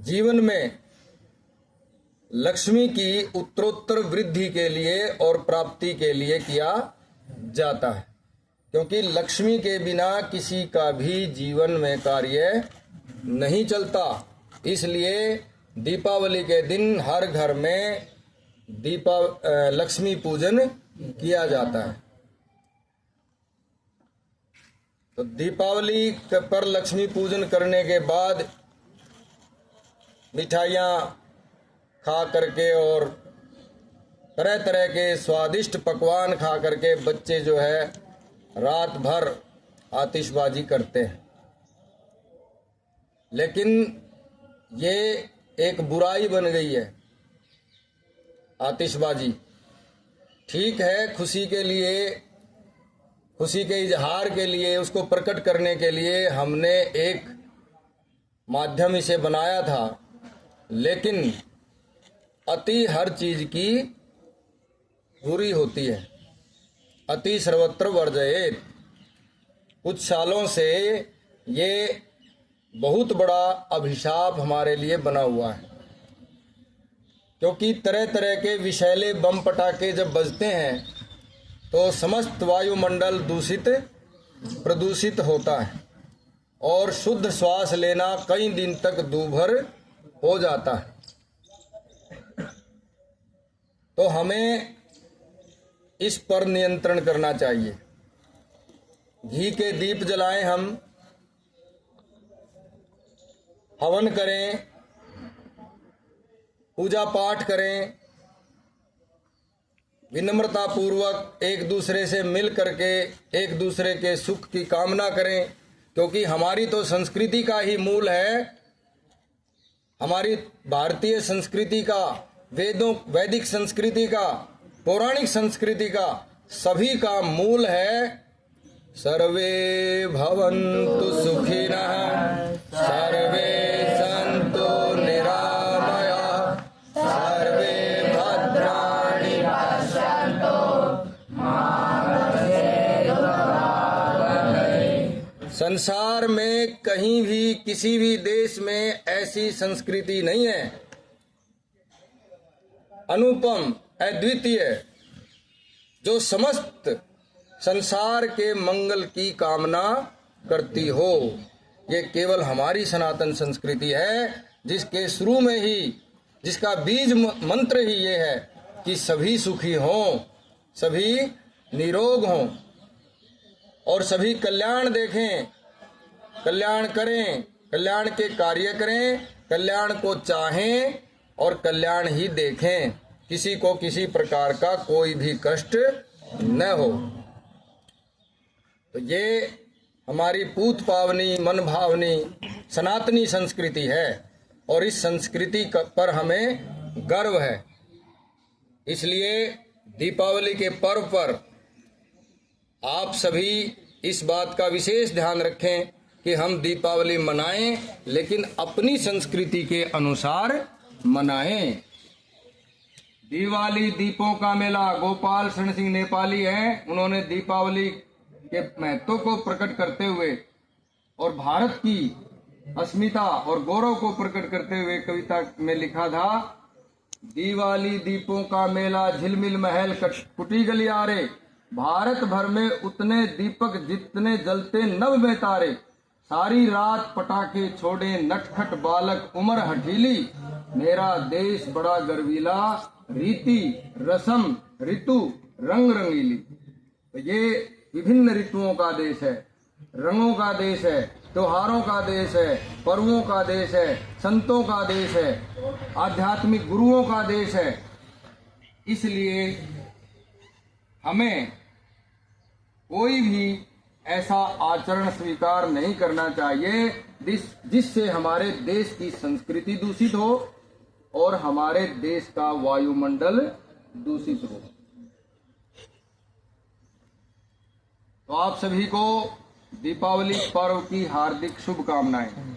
जीवन में लक्ष्मी की उत्तरोत्तर वृद्धि के लिए और प्राप्ति के लिए किया जाता है, क्योंकि लक्ष्मी के बिना किसी का भी जीवन में कार्य नहीं चलता। इसलिए दीपावली के दिन हर घर में लक्ष्मी पूजन किया जाता है। तो दीपावली पर लक्ष्मी पूजन करने के बाद मिठाइयाँ खा करके और तरह तरह के स्वादिष्ट पकवान खा करके बच्चे जो है रात भर आतिशबाजी करते हैं। लेकिन ये एक बुराई बन गई है आतिशबाजी। ठीक है, खुशी के लिए, खुशी के इजहार के लिए, उसको प्रकट करने के लिए हमने एक माध्यम इसे बनाया था, लेकिन अति हर चीज की बुरी होती है। अति सर्वत्र वर्जयेत। कुछ सालों से ये बहुत बड़ा अभिशाप हमारे लिए बना हुआ है, क्योंकि तरह तरह के विषैले बम पटाखे जब बजते हैं तो समस्त वायुमंडल प्रदूषित होता है और शुद्ध श्वास लेना कई दिन तक दूभर हो जाता है। तो हमें इस पर नियंत्रण करना चाहिए। घी के दीप जलाएं, हम हवन करें, पूजा पाठ करें, विनम्रता पूर्वक एक दूसरे से मिल करके एक दूसरे के सुख की कामना करें, क्योंकि हमारी तो संस्कृति का ही मूल है। हमारी भारतीय संस्कृति का, वैदिक संस्कृति का, पौराणिक संस्कृति का, सभी का मूल है सर्वे भवन्तु सुखिनः, सर्वे सन्तु निरामयाः, सर्वे भद्राणि पश्यन्तु मा कश्चित् दुःखभाग्। संसार में कहीं भी किसी भी देश में ऐसी संस्कृति नहीं है अनुपम, अद्वितीय, जो समस्त संसार के मंगल की कामना करती हो। ये केवल हमारी सनातन संस्कृति है, जिसके शुरू में ही, जिसका बीज मंत्र ही ये है कि सभी सुखी हों, सभी निरोग हों और सभी कल्याण देखें, कल्याण करें, कल्याण के कार्य करें, कल्याण को चाहें और कल्याण ही देखें। किसी को किसी प्रकार का कोई भी कष्ट न हो। तो ये हमारी पूत पावनी, मन भावनी सनातनी संस्कृति है और इस संस्कृति पर हमें गर्व है। इसलिए दीपावली के पर्व पर आप सभी इस बात का विशेष ध्यान रखें कि हम दीपावली मनाएं, लेकिन अपनी संस्कृति के अनुसार मनाएं। दिवाली दीपों का मेला, गोपाल शरण सिंह नेपाली हैं, उन्होंने दीपावली के महत्व को प्रकट करते हुए और भारत की अस्मिता और गौरव को प्रकट करते हुए कविता में लिखा था, दिवाली दीपों का मेला, झिलमिल महल कुटी गलियारे, भारत भर में उतने दीपक जितने जलते नभ में तारे, सारी रात पटाखे छोड़े नटखट बालक उम्र हठीली, मेरा देश बड़ा गर्वीला, रीति रसम ऋतु रंग रंगीली। तो ये विभिन्न ऋतुओं का देश है, रंगों का देश है, त्योहारों का देश है, पर्वों का देश है, संतों का देश है, आध्यात्मिक गुरुओं का देश है। इसलिए हमें कोई भी ऐसा आचरण स्वीकार नहीं करना चाहिए जिससे हमारे देश की संस्कृति दूषित हो और हमारे देश का वायुमंडल दूषित हो। तो आप सभी को दीपावली पर्व की हार्दिक शुभकामनाएं।